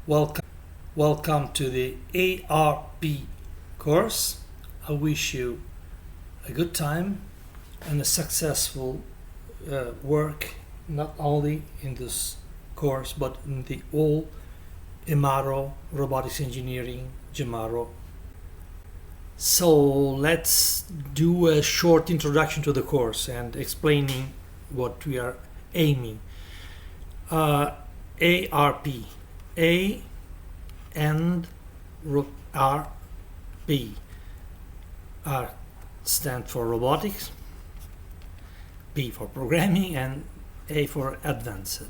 Welcome, welcome to the ARP course. I wish you a good time and a successful work, not only in this course but in the all Imaro Robotics Engineering Gemaro. So let's do a short introduction to the course and explaining what we are aiming. ARP. A and R P. R stand for robotics, P for programming, and A for advanced.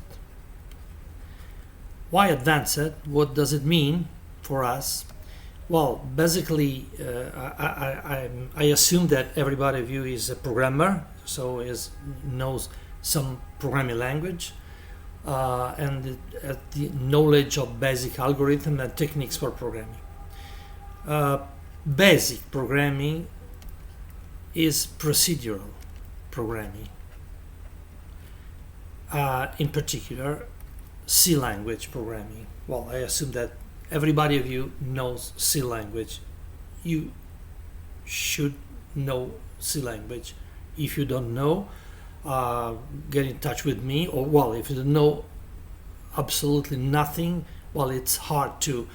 Why advanced? What does it mean for us? Well, basically, I assume that everybody of you is a programmer, so knows some programming language. And the knowledge of basic algorithm and techniques for programming. Basic programming is procedural programming. In particular, C language programming. Well, I assume that everybody of you knows C language. You should know C language. If you don't know, get in touch with me, or well, if you know absolutely nothing, well, it's hard to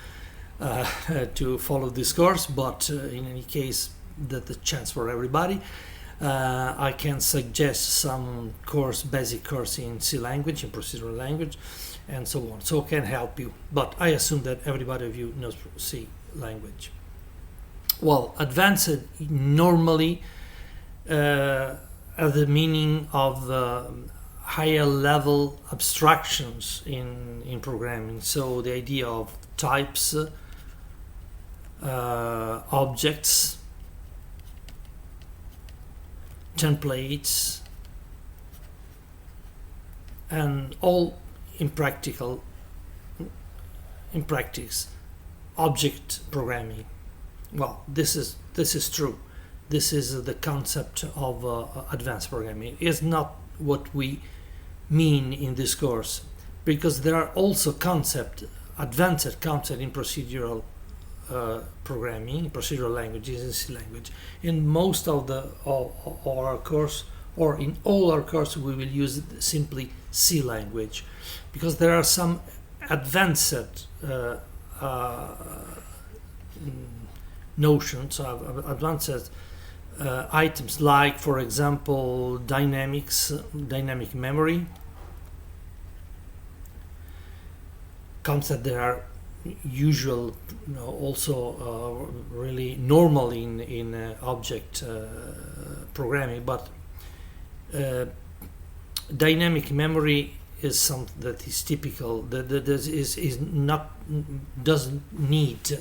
follow this course, but in any case, that's a chance for everybody. I can suggest some basic course in C language, in procedural language, and so on, so I can help you, but I assume that everybody of you knows C language. Well, advanced normally the meaning of higher level abstractions in programming. So the idea of types, objects, templates, and all in practice object programming. Well, this is true. This is the concept of advanced programming. It's not what we mean in this course, because there are also advanced concepts in procedural programming, procedural languages, in C language. In most of our course, or in all our courses, we will use simply C language, because there are some advanced notions of advanced items, like, for example, dynamic memory, concepts that are usual, also really normal in object programming, but dynamic memory is something that is typical, that doesn't need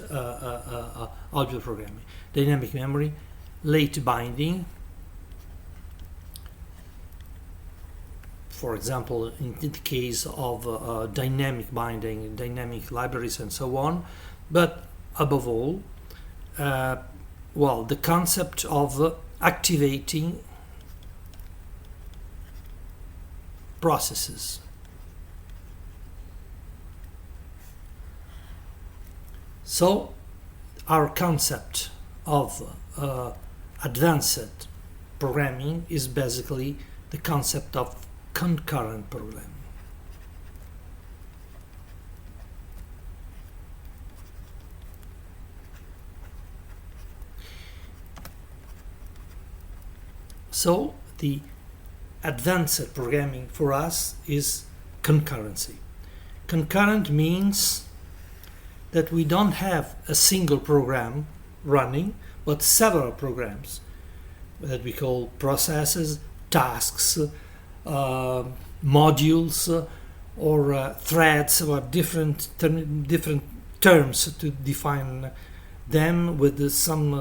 object programming. Dynamic memory, late binding, for example, in the case of dynamic binding, dynamic libraries, and so on. But above all, the concept of activating processes. So our concept of advanced programming is basically the concept of concurrent programming. So the advanced programming for us is concurrency. Concurrent means that we don't have a single program running, but several programs that we call processes, tasks, modules, or threads, or different terms to define them, with some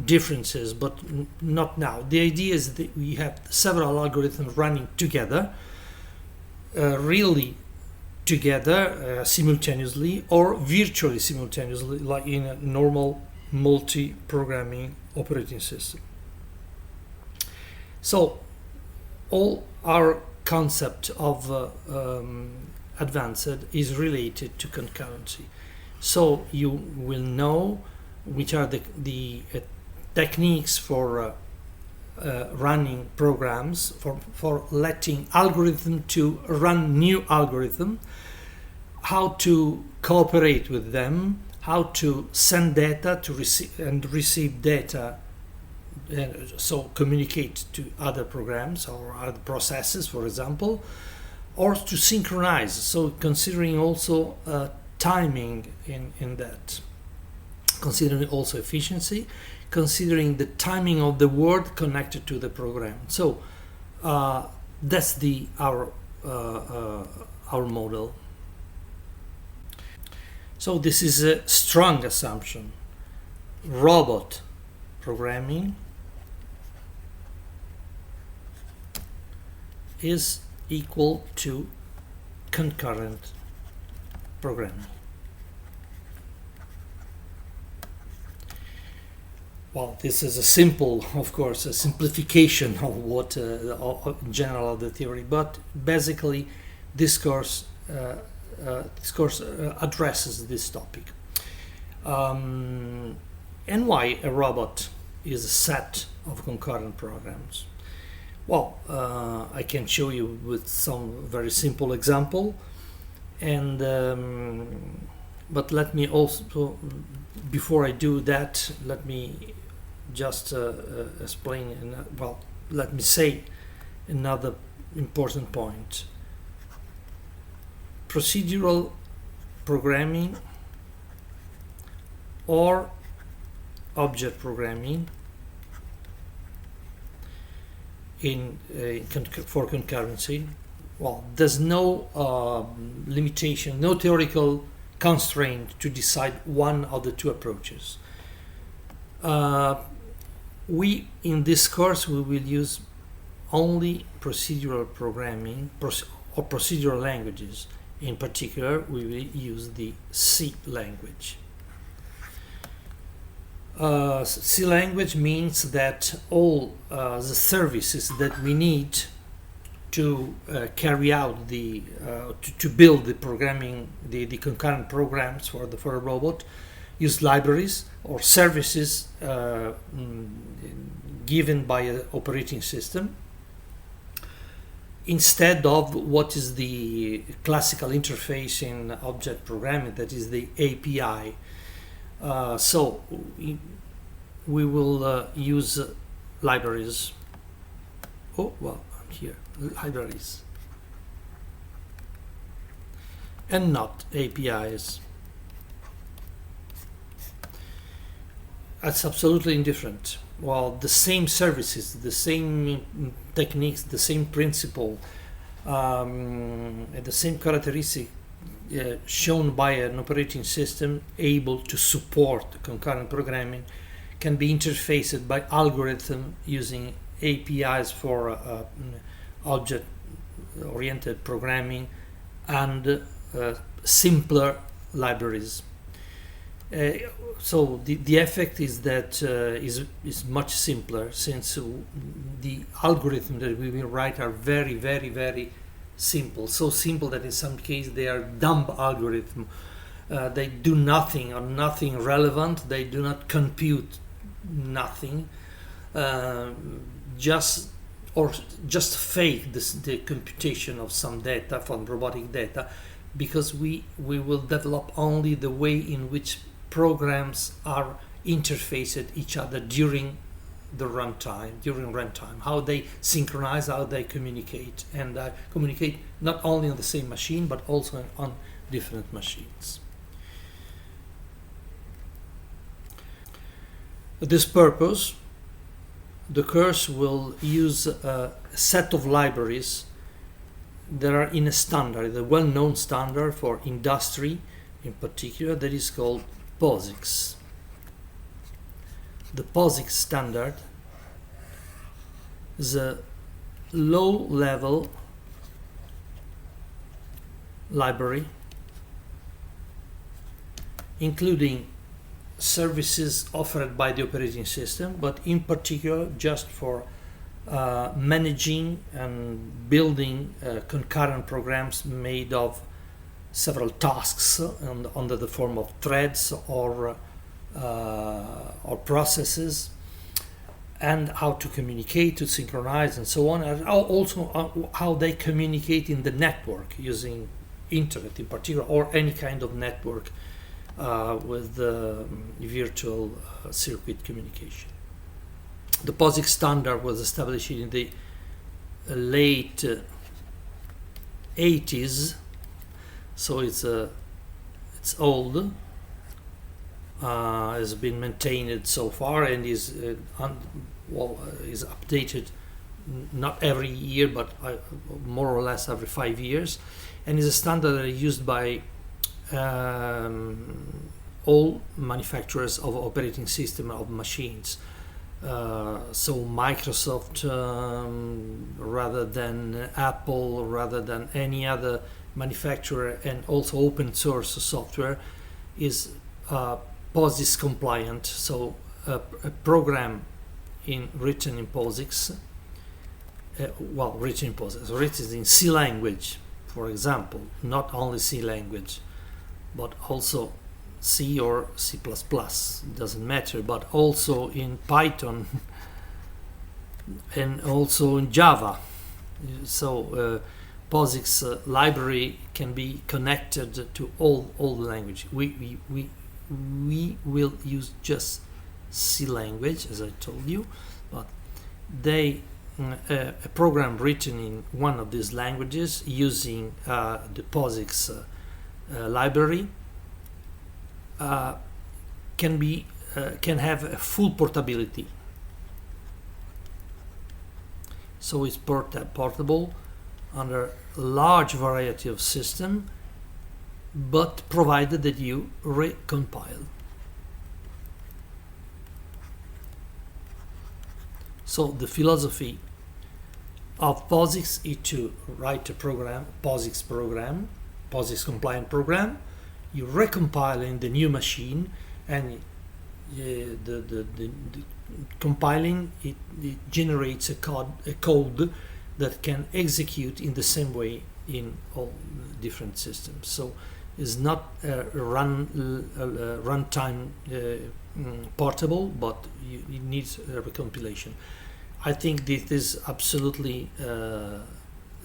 differences, but not now. The idea is that we have several algorithms running together, really together, simultaneously or virtually simultaneously, like in a normal multi-programming operating system. So all our concept of advanced is related to concurrency. So you will know which are the techniques for running programs, for letting algorithm to run new algorithm, how to cooperate with them, how to send data to receive data, so communicate to other programs or other processes, for example, or to synchronize, so considering also timing in that, considering also efficiency, considering the timing of the word connected to the program. So that's our model. So this is a strong assumption. Robot programming is equal to concurrent programming. Well, this is a simple, of course, a simplification of what in general of the theory, but basically this course addresses this topic. And why a robot is a set of concurrent programs? Well, I can show you with some very simple example, and but let me also, before I do that, let me just explain, let me say another important point. Procedural programming or object programming for concurrency, well, there's no limitation, no theoretical constraint to decide one of the two approaches. In this course we will use only procedural programming or procedural languages. In particular, we will use the C language. C language means that all the services that we need to carry out to build the programming, the concurrent programs for a robot, use libraries or services given by an operating system, instead of what is the classical interface in object programming, that is the API. So we will use libraries. Oh, well, I'm here. Libraries. And not APIs. That's absolutely indifferent. Well, the same services, the same techniques, the same principle, and the same characteristic shown by an operating system able to support concurrent programming can be interfaced by algorithm using APIs for object-oriented programming and simpler libraries. So the effect is that is much simpler, since the algorithm that we will write are very, very, very simple. So simple that in some cases they are dumb algorithm. They do nothing or nothing relevant. They do not compute nothing. Just fake the computation of some data, from robotic data, because we will develop only the way in which programs are interfaced each other during runtime, how they synchronize, how they communicate, and communicate not only on the same machine but also on different machines. For this purpose, the course will use a set of libraries that are in a standard, the well-known standard for industry in particular, that is called POSIX. The POSIX standard is a low-level library including services offered by the operating system, but in particular just for managing and building concurrent programs made of several tasks under the form of threads or processes, and how to communicate, to synchronize, and so on, and also how they communicate in the network using internet in particular, or any kind of network with virtual circuit communication. The POSIX standard was established in the late 80s, so it's old. Has been maintained so far and is is updated not every year, but more or less every 5 years, and is a standard that is used by all manufacturers of operating system of machines. So Microsoft, rather than Apple, rather than any other manufacturer, and also open source software, is POSIX compliant. So a program written in POSIX, written in C language, for example, not only C language, but also C or C++, doesn't matter, but also in Python and also in Java. So POSIX library can be connected to all the language. We will use just C language, as I told you, but a program written in one of these languages using the POSIX library can have a full portability. So it's portable under a large variety of systems, but provided that you recompile. So the philosophy of POSIX is to write a program, POSIX compliant program. You recompile in the new machine, and the compiling it generates a code that can execute in the same way in all different systems. So it's not runtime portable, but it needs a recompilation. I think this is absolutely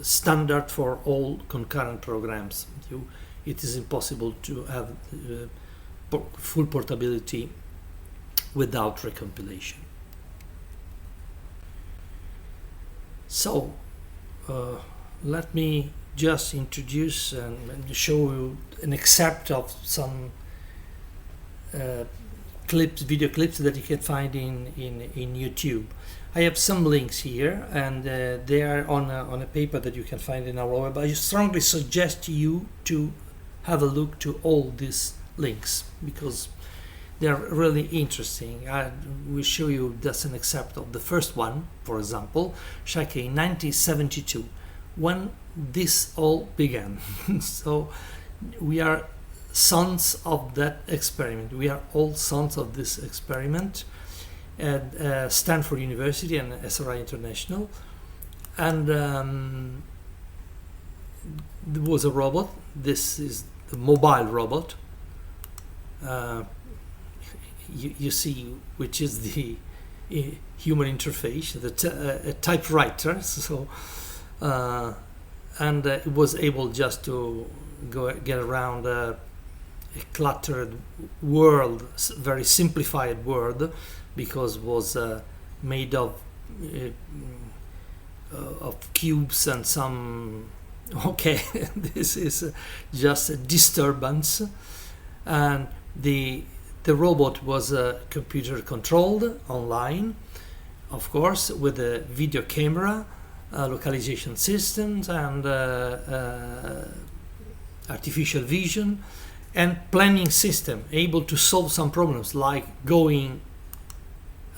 standard for all concurrent programs. It is impossible to have full portability without recompilation. So let me just introduce and show you an excerpt of some video clips that you can find in YouTube. I have some links here, and they are on a paper that you can find in our web. I strongly suggest you to have a look to all these links because they are really interesting. I will show you just an excerpt of the first one, for example, Shaka in 1972, when this all began. So we are sons of that experiment. We are all sons of this experiment at Stanford University and SRI International. And there was a robot. This is the mobile robot. You see, which is the human interface, a typewriter. So, and it was able just to get around a cluttered world, very simplified world, because it was made of cubes and some. Okay, this is just a disturbance, and the robot was computer controlled online, of course, with a video camera, localization systems, and artificial vision, and planning system, able to solve some problems like going.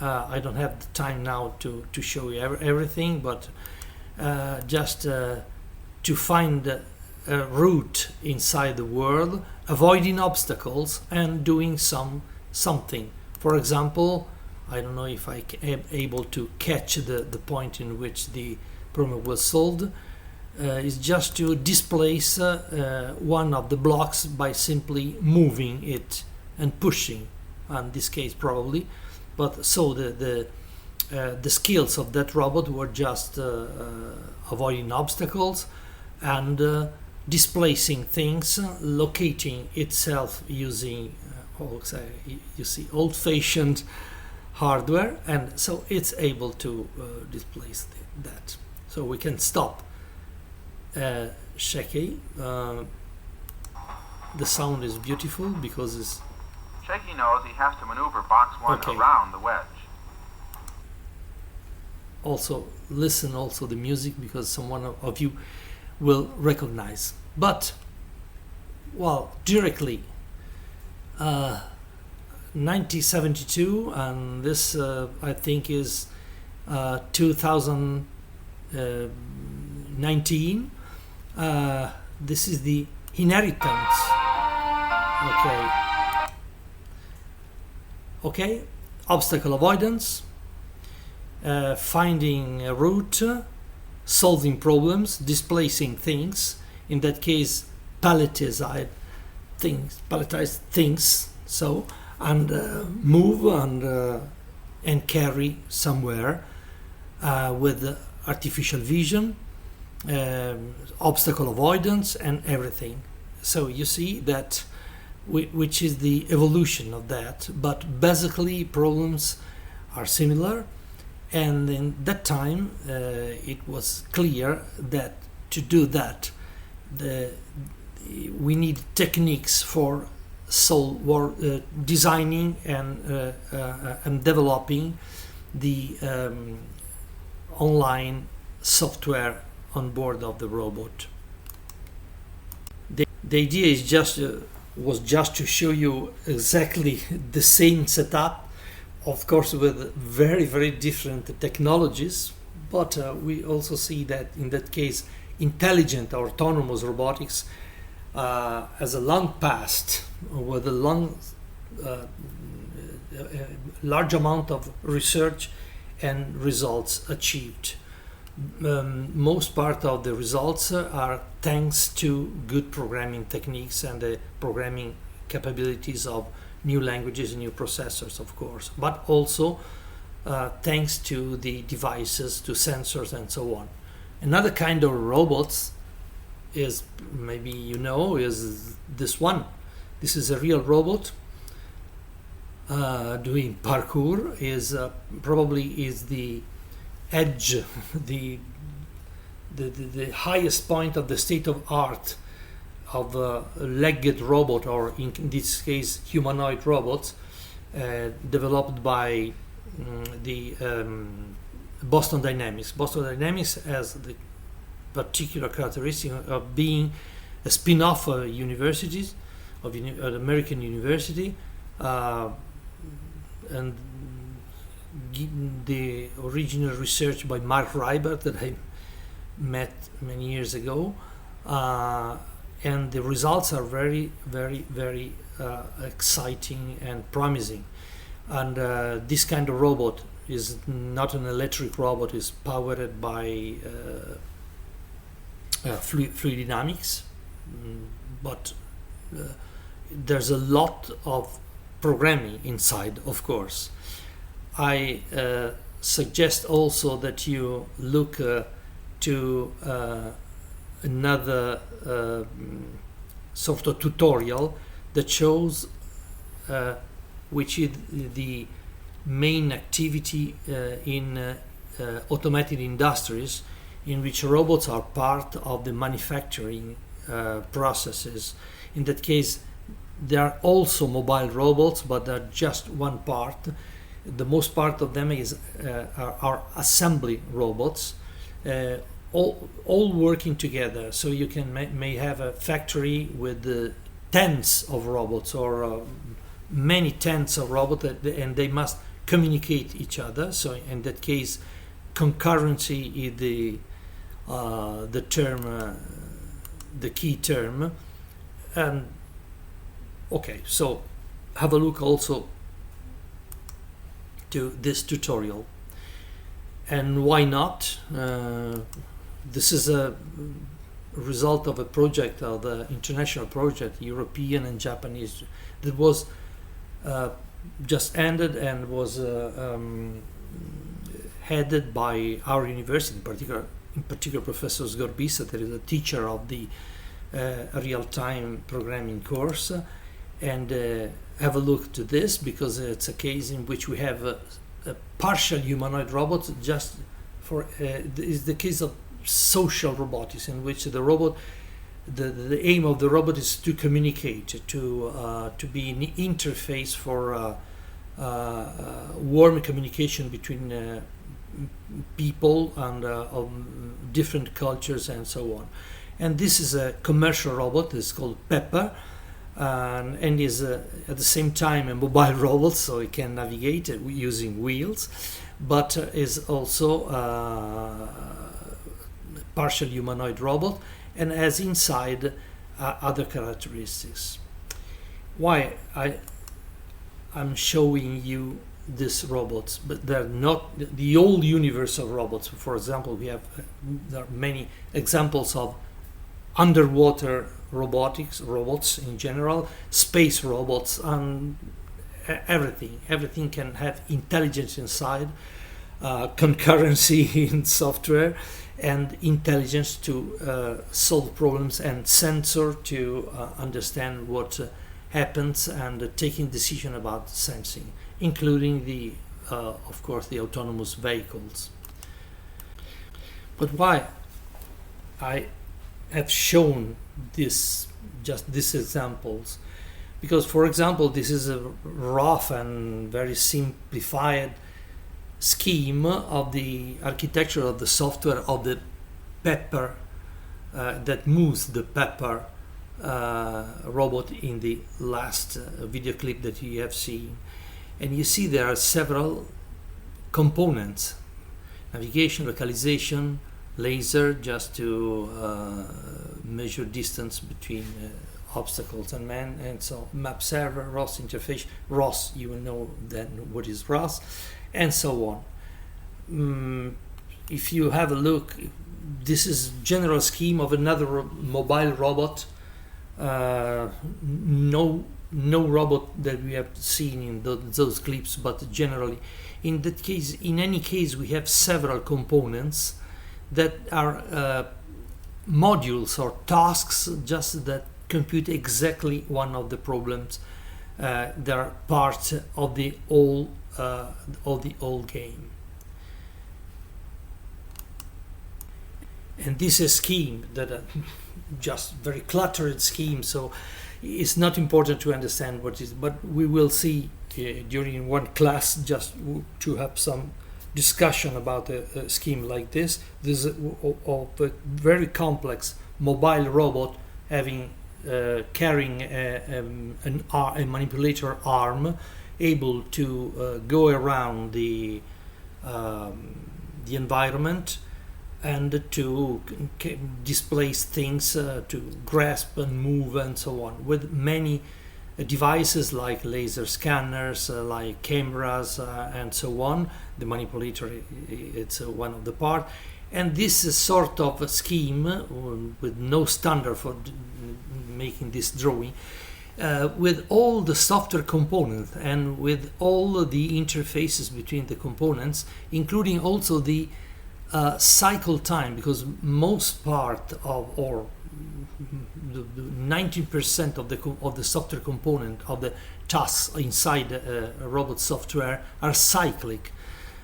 I don't have the time now to show you everything, but just to find a route inside the world, avoiding obstacles and doing something. For example, I don't know if I am able to catch the point in which the problem was solved. is just to displace one of the blocks by simply moving it and pushing, in this case probably. But so the skills of that robot were just avoiding obstacles and displacing things, locating itself using you see old-fashioned hardware, and so it's able to displace that. So we can stop. Shaky. The sound is beautiful because it's... Shaky knows he has to maneuver box 1 around the wedge. Also listen also the music, because someone of you will recognize. But well, directly 1972, and this I think is 2019. This is the inheritance. Okay, obstacle avoidance, finding a route, solving problems, displacing things, in that case palletized things, so, and move and carry somewhere with artificial vision, obstacle avoidance and everything. So you see that which is the evolution of that, but basically problems are similar. And in that time it was clear that to do that we need techniques for designing and developing the online software on board of the robot. The idea is was just to show you exactly the same setup, of course with very, very different technologies, but we also see that in that case intelligent or autonomous robotics has a long past with a large amount of research and results achieved. Most part of the results are thanks to good programming techniques and the programming capabilities of new languages and new processors, of course, but also thanks to the devices, to sensors and so on. Another kind of robots is, maybe you know, is this one. This is a real robot doing parkour. Is probably is the edge, the highest point of the state of art of a legged robot, or in this case humanoid robots, developed by the Boston Dynamics. Boston Dynamics has the particular characteristic of being a spin-off of universities, of an American university, and the original research by Mark Rybert that I met many years ago, and the results are very, very, very exciting and promising. And this kind of robot is not an electric robot, is powered by fluid dynamics, but there's a lot of programming inside, of course. I suggest also that you look to another sort of tutorial that shows which is the main activity in automated industries, in which robots are part of the manufacturing processes. In that case, there are also mobile robots, but they're just one part. The most part of them are assembly robots, all working together. So you can may have a factory with tens of robots, or many tens of robots, and they must communicate each other. So in that case, concurrency is the term, the key term. And okay, so have a look also to this tutorial. And why not? this is a result of a project, of the international project, European and Japanese, that was just ended and was headed by our university, in particular Professor Sgorbisa, that is a teacher of the real-time programming course. And have a look to this, because it's a case in which we have a partial humanoid robot. Just for is the case of social robotics, in which the robot, the aim of the robot is to communicate, to be an interface for warm communication between people and of different cultures and so on. And this is a commercial robot. It's called Pepper. And is at the same time a mobile robot, so it can navigate using wheels, but is also a partial humanoid robot and has inside other characteristics. Why I'm showing you these robots, but they're not the whole universe of robots. For example, there are many examples of underwater robots in general, space robots, and everything can have intelligence inside, concurrency in software, and intelligence to solve problems, and sensor to understand what happens, and taking decision about sensing, including the of course the autonomous vehicles. But why I have shown these examples? Because, for example, this is a rough and very simplified scheme of the architecture of the software of the Pepper that moves the Pepper robot in the last video clip that you have seen. And you see there are several components: navigation, localization, laser, just to measure distance between obstacles and men, and so map server, ROS interface, ROS, you will know then what is ROS, and so on. If you have a look, this is general scheme of another mobile robot. No robot that we have seen in those clips, but generally, in any case, we have several components that are modules or tasks just that compute exactly one of the problems. They are part of the whole game. And this is a scheme that just very cluttered scheme, so it's not important to understand what is, but we will see during one class, just to have some discussion about a scheme like this. This is a very complex mobile robot carrying a manipulator arm, able to go around the environment and to displace things, to grasp and move and so on, with many devices like laser scanners, like cameras, and so on. The manipulator, it's one of the part. And this is sort of a scheme with no standard for making this drawing, with all the software components and with all the interfaces between the components, including also the cycle time, because most part of, or the 90% of the software component of the tasks inside a robot software are cyclic,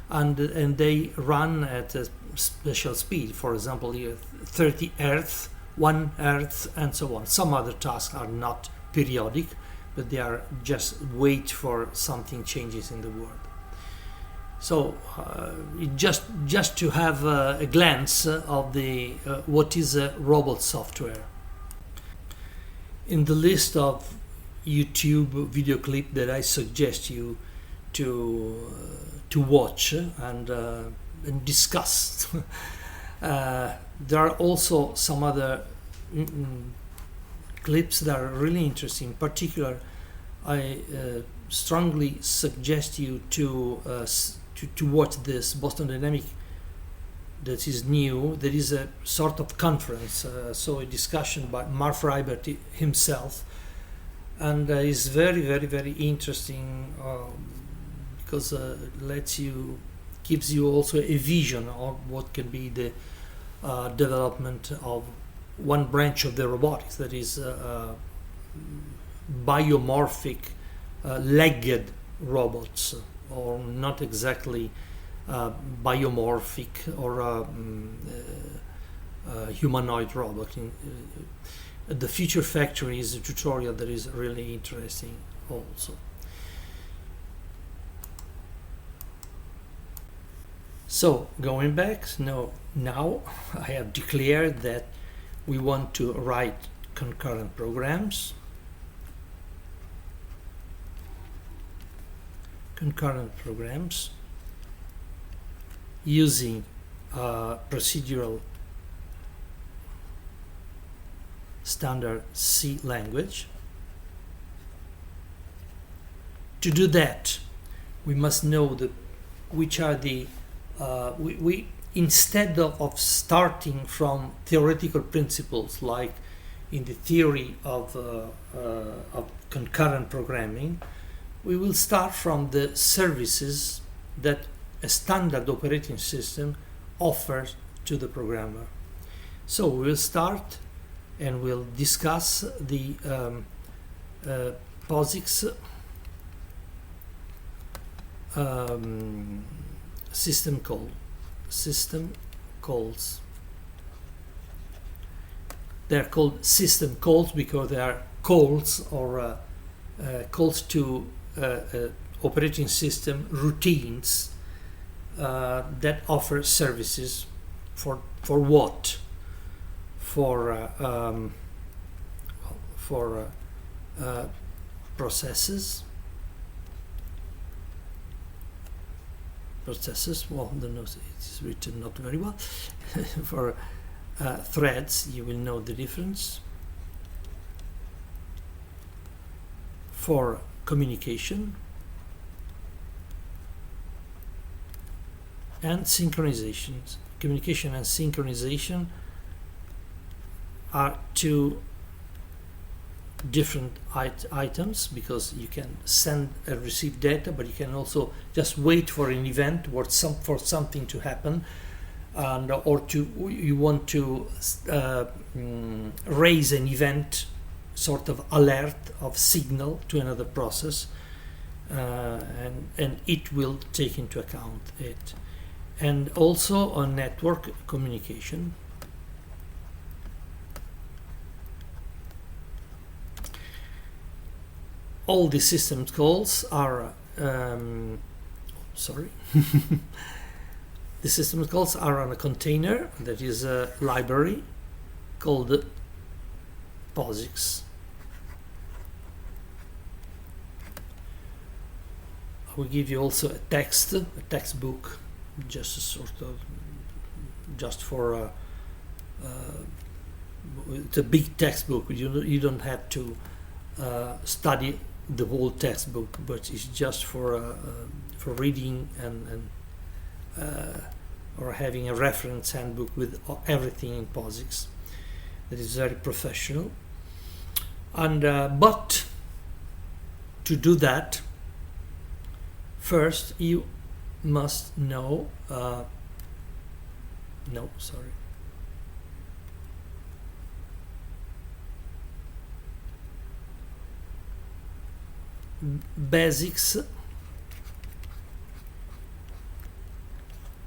and they run at a special speed. For example, 30 Hz, 1 Hz, and so on. Some other tasks are not periodic, but they are just wait for something changes in the world. So just to have a glance of the what is a robot software. In the list of YouTube video clip that I suggest you to watch and discuss, there are also some other clips that are really interesting. In particular, I strongly suggest you to watch this Boston Dynamics that is new. There is a sort of conference, so a discussion by Mark Rybert himself, and is very, very, very interesting because gives you also a vision of what can be the development of one branch of the robotics, that is biomorphic legged robots, or not exactly biomorphic or humanoid robot. The Future Factory is a tutorial that is really interesting also. So going back, now I have declared that we want to write concurrent programs. Using procedural standard C language. To do that, we must know which are the we instead of starting from theoretical principles like in the theory of concurrent programming, we will start from the services that a standard operating system offers to the programmer. So we will start and we'll discuss the POSIX system calls. They're called system calls because they are calls or calls to operating system routines that offer services for what? For processes. Well, I don't know, it's written not very well. For threads, you will know the difference. For communication and synchronization. Communication and synchronization are two different items, because you can send and receive data, but you can also just wait for an event or for something to happen, and you want to raise an event, sort of alert of signal to another process, and it will take into account it. And also on network communication. All the system calls are the system calls are on a container that is a library called POSIX. I will give you also a textbook, just a sort of, just for it's a big textbook. You don't have to study the whole textbook, but it's just for reading and or having a reference handbook with everything in POSIX. That is very professional. And but to do that, first you must know basics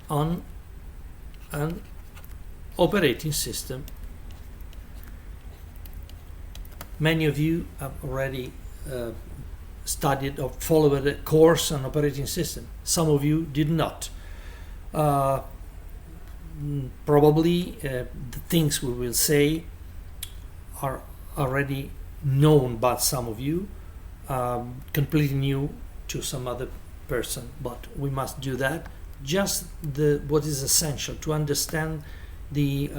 on an operating system. Many of you have already studied or followed a course on operating system. Some of you did not. Probably the things we will say are already known by some of you, completely new to some other person, but we must do that. Just what is essential to understand the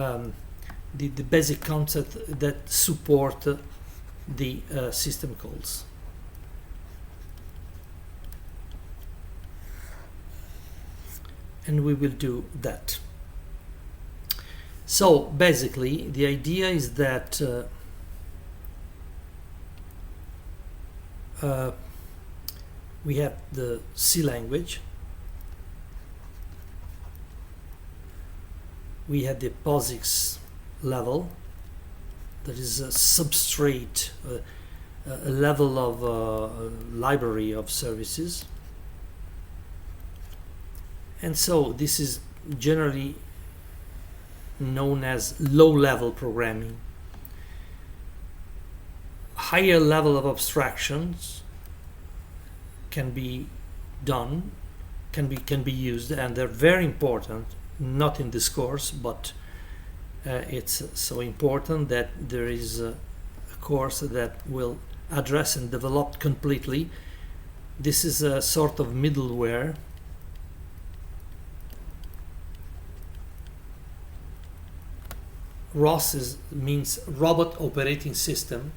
basic concept that support the system calls. And we will do that. So basically the idea is that we have the C language, we have the POSIX level, that is a substrate, a level of library of services. And so this is generally known as low-level programming. Higher level of abstractions can be done, can be used, and they're very important, not in this course, but it's so important that there is a course that will address and develop completely. This is a sort of middleware. ROS means Robot Operating System,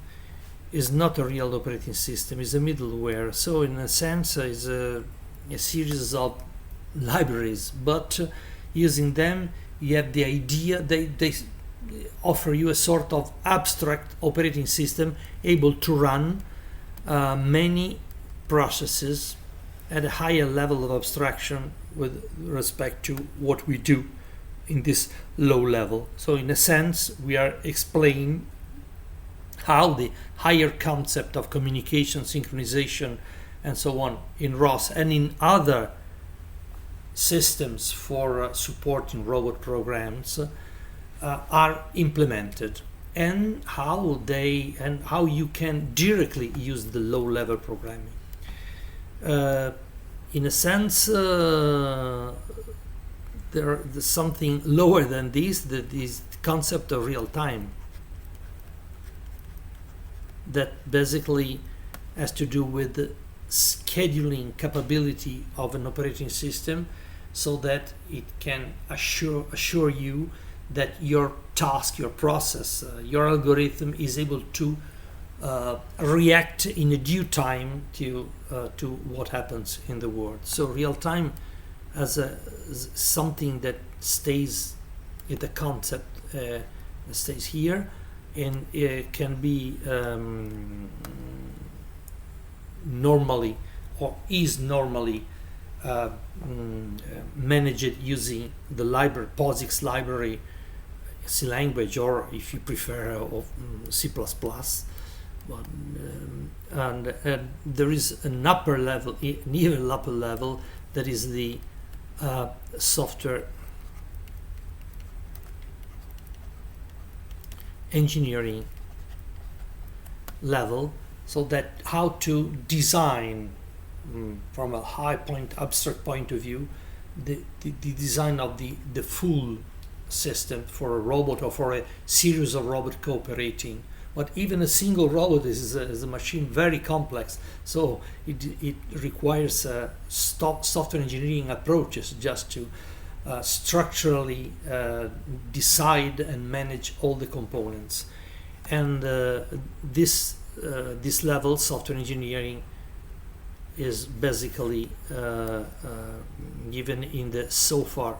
is not a real operating system, is a middleware. So in a sense is a series of libraries, but using them you have the idea, they offer you a sort of abstract operating system able to run many processes at a higher level of abstraction with respect to what we do in this low level. So in a sense we are explaining how the higher concept of communication, synchronization and so on in ROS and in other systems for supporting robot programs are implemented, and how you can directly use the low-level programming. In a sense, there's something lower than this, that is the concept of real time, that basically has to do with the scheduling capability of an operating system, so that it can assure you that your task, your process, your algorithm is able to react in a due time to what happens in the world. So real time as something that stays in the concept, stays here, and it can be normally or is normally managed using the library, POSIX library, C language, or if you prefer of C++. And there is an upper level, an even upper level, that is the software engineering level, so that how to design from a high point, abstract point of view, the design of the full system for a robot or for a series of robots cooperating. But even a single robot is a machine very complex, so it requires software engineering approaches just to structurally decide and manage all the components. And this level, software engineering, is basically given in the SOFAR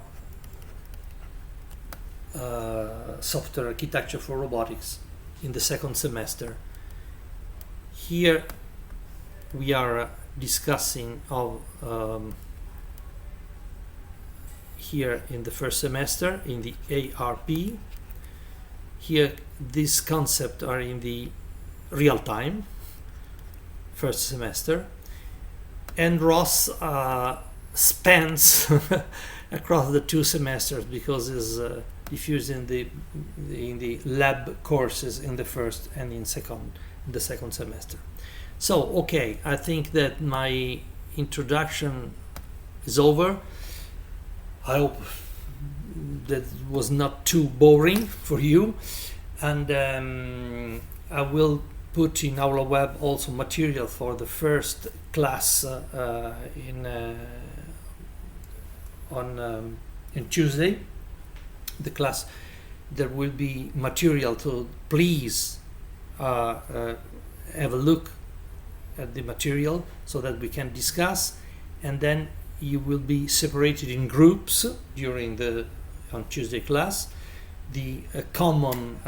software architecture for robotics in the second semester. Here we are discussing of here in the first semester in the ARP. Here these concepts are in the real time first semester, and ROS spans across the 2 semesters because it's diffused in the lab courses in the first and in the second semester. So okay, I think that my introduction is over. I hope that was not too boring for you, and I will put in our web also material for the first class on Tuesday. The class, there will be material, to please have a look at the material so that we can discuss, and then you will be separated in groups during on Tuesday class. the common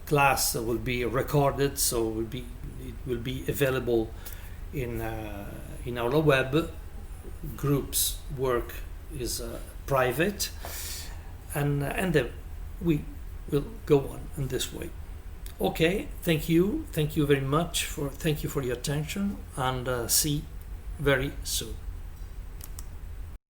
class will be recorded, so it will be available in our web. Groups work is private, and then we will go on in this way. Okay, thank you very much thank you for your attention, and see very soon.